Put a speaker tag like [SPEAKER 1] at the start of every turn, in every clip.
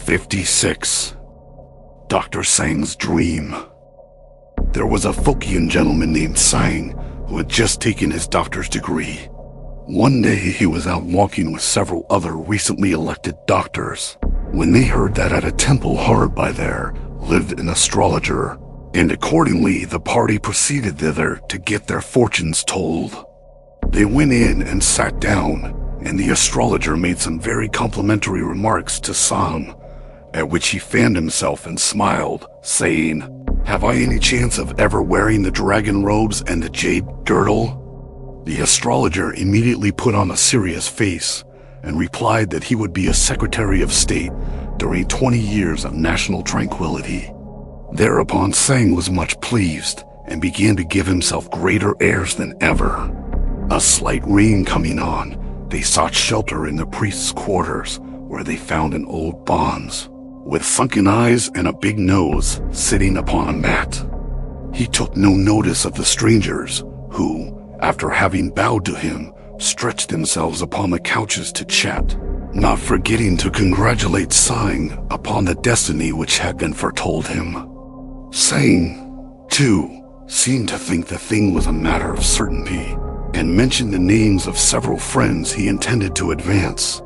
[SPEAKER 1] 56. Dr. Tsêng's Dream. There was a Folkian gentleman named Tsêng who had just taken his doctor's degree. One day he was out walking with several other recently elected doctors when they heard that at a temple hard by there lived an astrologer, and accordingly the party proceeded thither to get their fortunes told. They went in and sat down, and the astrologer made some very complimentary remarks to Tsêng, at which he fanned himself and smiled, saying, "Have I any chance of ever wearing the dragon robes and the jade girdle?" The astrologer immediately put on a serious face and replied that he would be a Secretary of State during 20 years of national tranquility. Thereupon Tsêng was much pleased and began to give himself greater airs than ever. A slight rain coming on, they sought shelter in the priest's quarters, where they found an old bonze, with sunken eyes and a big nose, sitting upon a mat. He took no notice of the strangers, who, after having bowed to him, stretched themselves upon the couches to chat, not forgetting to congratulate Tsêng upon the destiny which had been foretold him. Tsêng, too, seemed to think the thing was a matter of certainty, and mentioned the names of several friends he intended to advance,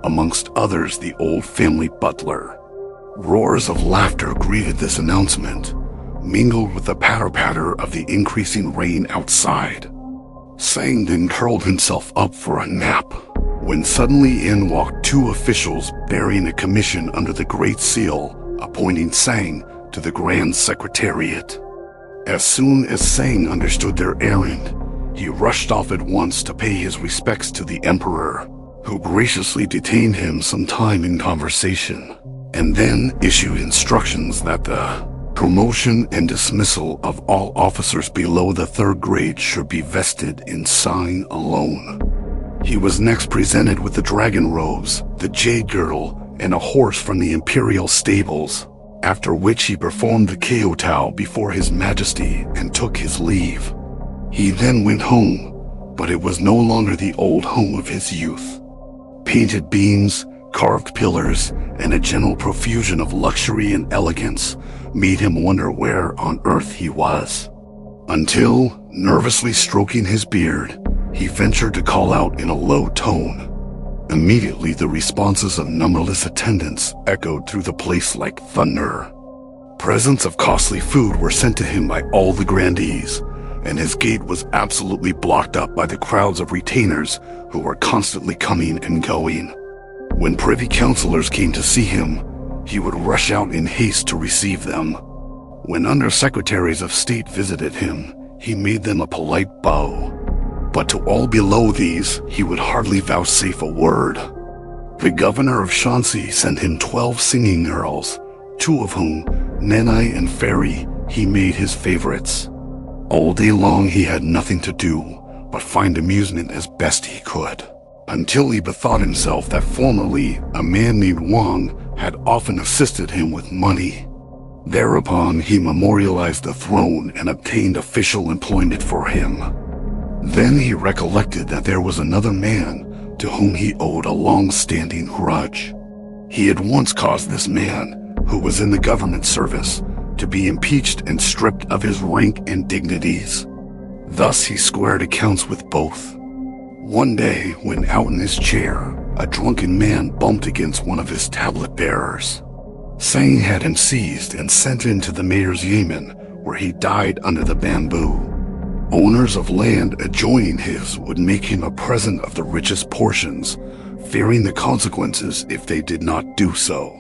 [SPEAKER 1] amongst others the old family butler. Roars of laughter greeted this announcement, mingled with the patter-patter of the increasing rain outside. Tsêng then curled himself up for a nap, when suddenly in walked two officials bearing a commission under the Great Seal, appointing Tsêng to the Grand Secretariat. As soon as Tsêng understood their errand, he rushed off at once to pay his respects to the Emperor, who graciously detained him some time in conversation, and then issued instructions that the promotion and dismissal of all officers below the 3rd grade should be vested in Tsêng alone. He was next presented with the dragon robes, the jade girdle, and a horse from the imperial stables, after which he performed the kowtow before His Majesty and took his leave. He then went home, but it was no longer the old home of his youth. Painted beams, carved pillars, and a general profusion of luxury and elegance made him wonder where on earth he was. Until, nervously stroking his beard, he ventured to call out in a low tone. Immediately the responses of numberless attendants echoed through the place like thunder. Presents of costly food were sent to him by all the grandees, and his gate was absolutely blocked up by the crowds of retainers who were constantly coming and going. When privy councilors came to see him, he would rush out in haste to receive them. When under-secretaries of state visited him, he made them a polite bow. But to all below these, he would hardly vouchsafe a word. The governor of Shanxi sent him 12 singing girls, 2 of whom, Nenai and Fairy, he made his favorites. All day long he had nothing to do but find amusement as best he could, until he bethought himself that formerly a man named Wang had often assisted him with money. Thereupon he memorialized the throne and obtained official employment for him. Then he recollected that there was another man to whom he owed a long-standing grudge. He had once caused this man, who was in the government service, to be impeached and stripped of his rank and dignities. Thus he squared accounts with both. One day, when out in his chair, a drunken man bumped against one of his tablet bearers. Tsêng had him seized and sent into the mayor's yamen, where he died under the bamboo. Owners of land adjoining his would make him a present of the richest portions, fearing the consequences if they did not do so.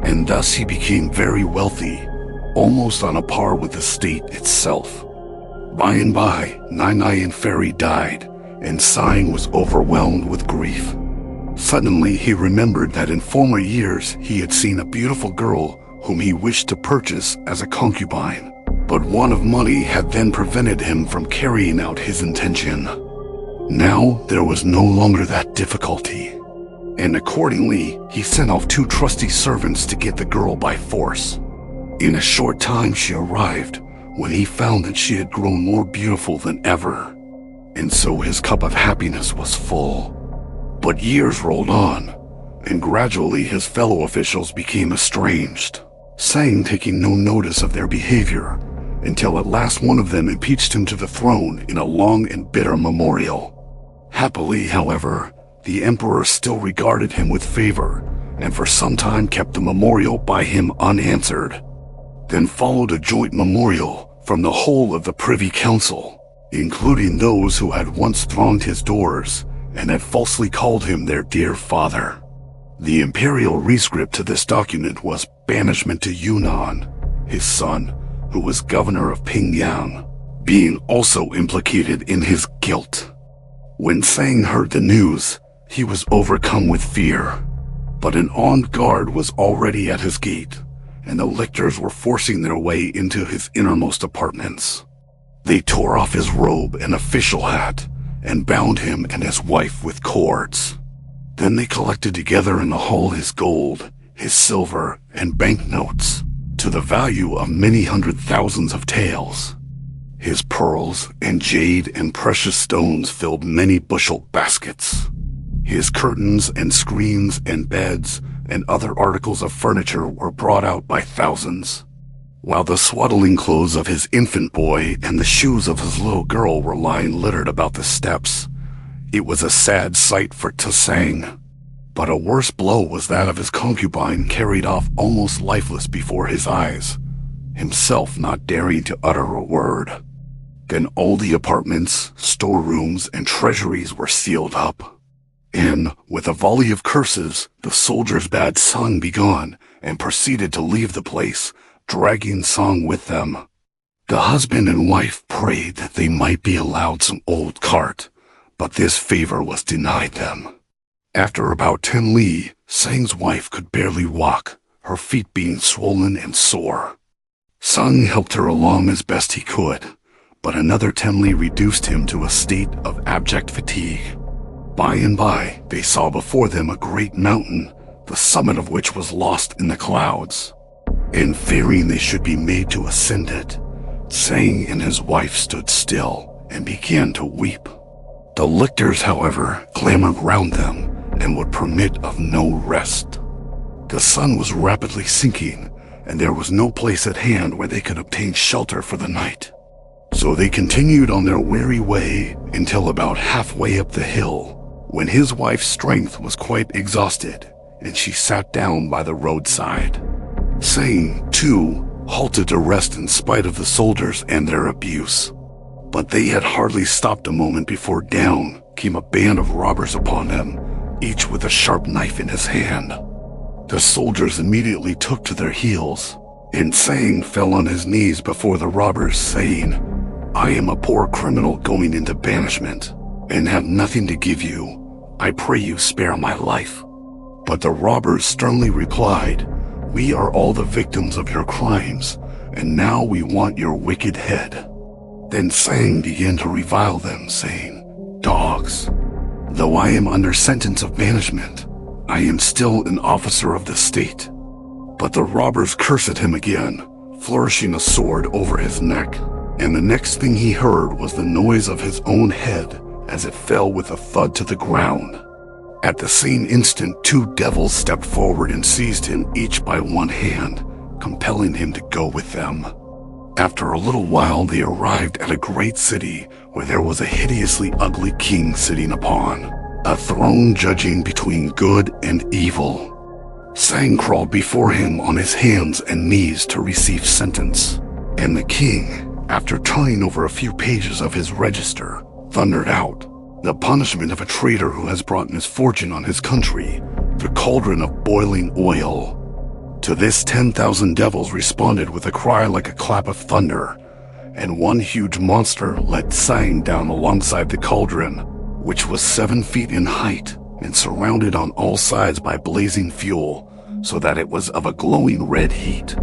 [SPEAKER 1] And thus he became very wealthy, almost on a par with the state itself. By and by, Nenai and Fairy died, and Tsêng was overwhelmed with grief. Suddenly he remembered that in former years he had seen a beautiful girl whom he wished to purchase as a concubine, but want of money had then prevented him from carrying out his intention. Now there was no longer that difficulty, and accordingly he sent off 2 trusty servants to get the girl by force. In a short time she arrived, when he found that she had grown more beautiful than ever, and so his cup of happiness was full. But years rolled on, and gradually his fellow officials became estranged, Tseng taking no notice of their behavior, until at last one of them impeached him to the throne in a long and bitter memorial. Happily, however, the emperor still regarded him with favor, and for some time kept the memorial by him unanswered. Then followed a joint memorial from the whole of the Privy Council, including those who had once thronged his doors and had falsely called him their dear father. The imperial rescript to this document was banishment to Yunnan, his son, who was governor of Pingyang, being also implicated in his guilt. When Tseng heard the news, he was overcome with fear, but an armed guard was already at his gate, and the lictors were forcing their way into his innermost apartments. They tore off his robe and official hat and bound him and his wife with cords. Then they collected together in the hall his gold, his silver, and banknotes, to the value of many hundred thousands of taels. His pearls and jade and precious stones filled many bushel baskets. His curtains and screens and beds and other articles of furniture were brought out by thousands, while the swaddling clothes of his infant boy and the shoes of his little girl were lying littered about the steps. It was a sad sight for Tseng, but a worse blow was that of his concubine carried off almost lifeless before his eyes, himself not daring to utter a word. Then all the apartments, storerooms, and treasuries were sealed up, and, with a volley of curses, the soldiers bade Song begone and proceeded to leave the place, dragging Song with them. The husband and wife prayed that they might be allowed some old cart, but this favor was denied them. After about 10 li, Tseng's wife could barely walk, her feet being swollen and sore. Song helped her along as best he could, but another 10 li reduced him to a state of abject fatigue. By and by, they saw before them a great mountain, the summit of which was lost in the clouds. And fearing they should be made to ascend it, Tseng and his wife stood still and began to weep. The lictors, however, clamored round them and would permit of no rest. The sun was rapidly sinking, and there was no place at hand where they could obtain shelter for the night. So they continued on their weary way until about halfway up the hill, when his wife's strength was quite exhausted, and she sat down by the roadside. Tseng, too, halted to rest in spite of the soldiers and their abuse. But they had hardly stopped a moment before down came a band of robbers upon them, each with a sharp knife in his hand. The soldiers immediately took to their heels, and Tseng fell on his knees before the robbers, saying, "I am a poor criminal going into banishment, and have nothing to give you. I pray you spare my life." But the robbers sternly replied, "We are all the victims of your crimes, and now we want your wicked head." Then Tseng began to revile them, saying, "Dogs, though I am under sentence of banishment, I am still an officer of the state." But the robbers cursed at him again, flourishing a sword over his neck, and the next thing he heard was the noise of his own head as it fell with a thud to the ground. At the same instant, 2 devils stepped forward and seized him each by one hand, compelling him to go with them. After a little while, they arrived at a great city where there was a hideously ugly king sitting upon a throne judging between good and evil. Tseng crawled before him on his hands and knees to receive sentence, and the king, after turning over a few pages of his register, thundered out, "The punishment of a traitor who has brought misfortune on his country, the cauldron of boiling oil." To this 10,000 devils responded with a cry like a clap of thunder, and one huge monster led Tseng down alongside the cauldron, which was 7 feet in height and surrounded on all sides by blazing fuel, so that it was of a glowing red heat.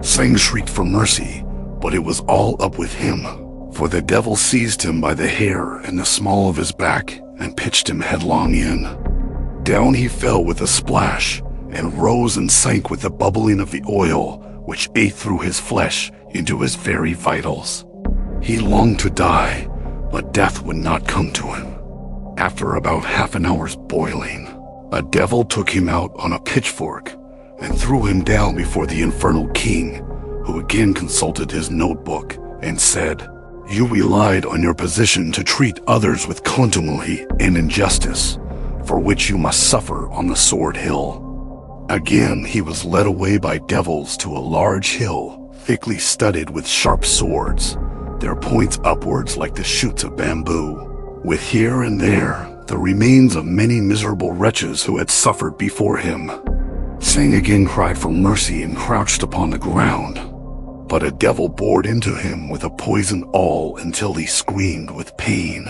[SPEAKER 1] Tseng shrieked for mercy, but it was all up with him, for the devil seized him by the hair and the small of his back and pitched him headlong in. Down he fell with a splash, and rose and sank with the bubbling of the oil, which ate through his flesh into his very vitals. He longed to die, but death would not come to him. After about half an hour's boiling, A devil took him out on a pitchfork and threw him down before the infernal king, who again consulted his notebook and said, "You relied on your position to treat others with contumely and injustice, for which you must suffer on the Sword Hill." Again he was led away by devils to a large hill thickly studded with sharp swords, their points upwards like the shoots of bamboo, with here and there the remains of many miserable wretches who had suffered before him. Tsêng again cried for mercy and crouched upon the ground, but a devil bored into him with a poisoned awl until he screamed with pain.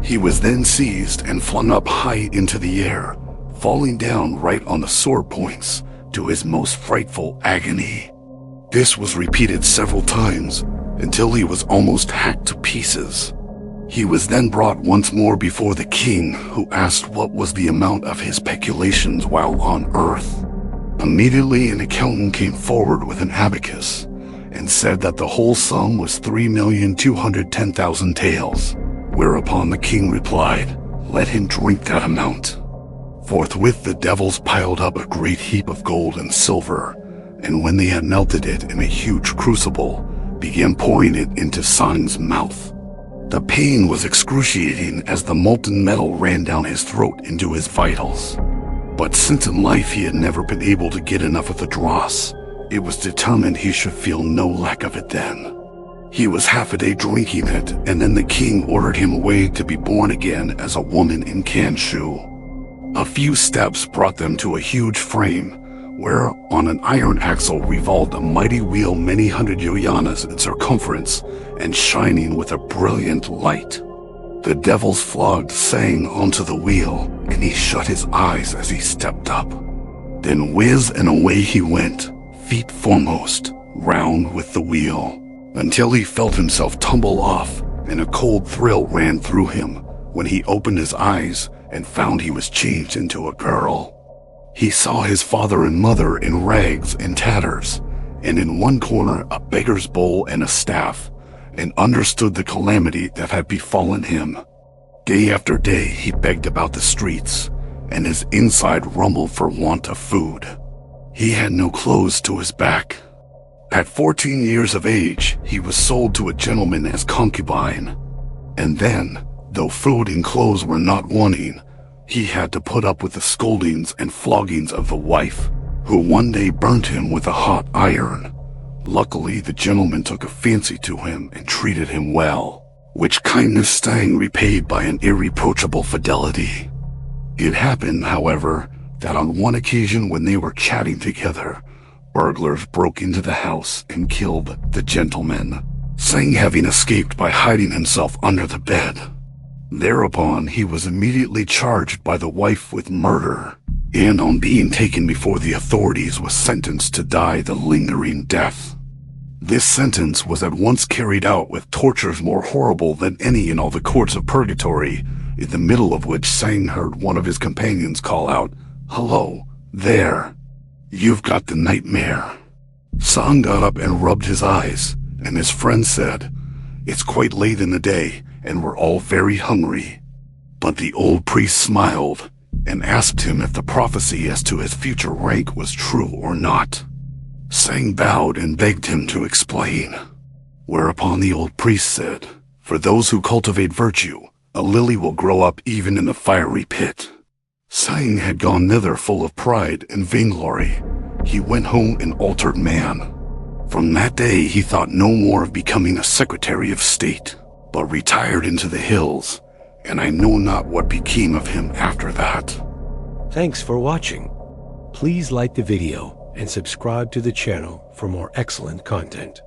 [SPEAKER 1] He was then seized and flung up high into the air, falling down right on the sword points to his most frightful agony. This was repeated several times until he was almost hacked to pieces. He was then brought once more before the king, who asked what was the amount of his peculations while on earth. Immediately an accountant came forward with an abacus and said that the whole sum was 3,210,000 taels, whereupon the king replied, "Let him drink that amount." Forthwith the devils piled up a great heap of gold and silver, and when they had melted it in a huge crucible, began pouring it into Tsêng's mouth. The pain was excruciating as the molten metal ran down his throat into his vitals. But since in life he had never been able to get enough of the dross, it was determined he should feel no lack of it then. He was half a day drinking it, and then the king ordered him away to be born again as a woman in Kanshu. A few steps brought them to a huge frame, where on an iron axle revolved a mighty wheel many hundred yojanas in circumference and shining with a brilliant light. The devils flogged Tsêng onto the wheel, and he shut his eyes as he stepped up. Then whiz and away he went, feet foremost, round with the wheel, until he felt himself tumble off, and a cold thrill ran through him when he opened his eyes and found he was changed into a girl. He saw his father and mother in rags and tatters, and in one corner a beggar's bowl and a staff, and understood the calamity that had befallen him. Day after day he begged about the streets, and his inside rumbled for want of food. He had no clothes to his back. At 14 years of age, he was sold to a gentleman as concubine, and then, though food and clothes were not wanting, he had to put up with the scoldings and floggings of the wife, who one day burnt him with a hot iron. Luckily, the gentleman took a fancy to him and treated him well, which kindness Tsêng repaid by an irreproachable fidelity. It happened, however, that on one occasion when they were chatting together, burglars broke into the house and killed the gentleman, Tsêng having escaped by hiding himself under the bed. Thereupon he was immediately charged by the wife with murder, and on being taken before the authorities was sentenced to die the lingering death. This sentence was at once carried out with tortures more horrible than any in all the courts of purgatory, in the middle of which Tsêng heard one of his companions call out, "Hello, there. You've got the nightmare." Tsêng got up and rubbed his eyes, and his friend said, "It's quite late in the day, and we're all very hungry." But the old priest smiled and asked him if the prophecy as to his future rank was true or not. Tsêng bowed and begged him to explain, whereupon the old priest said, "For those who cultivate virtue, a lily will grow up even in the fiery pit." Tsêng had gone thither full of pride and vainglory. He went home an altered man. From that day he thought no more of becoming a Secretary of State, but retired into the hills, and I know not what became of him after that.
[SPEAKER 2] Thanks for watching. Please like the video and subscribe to the channel for more excellent content.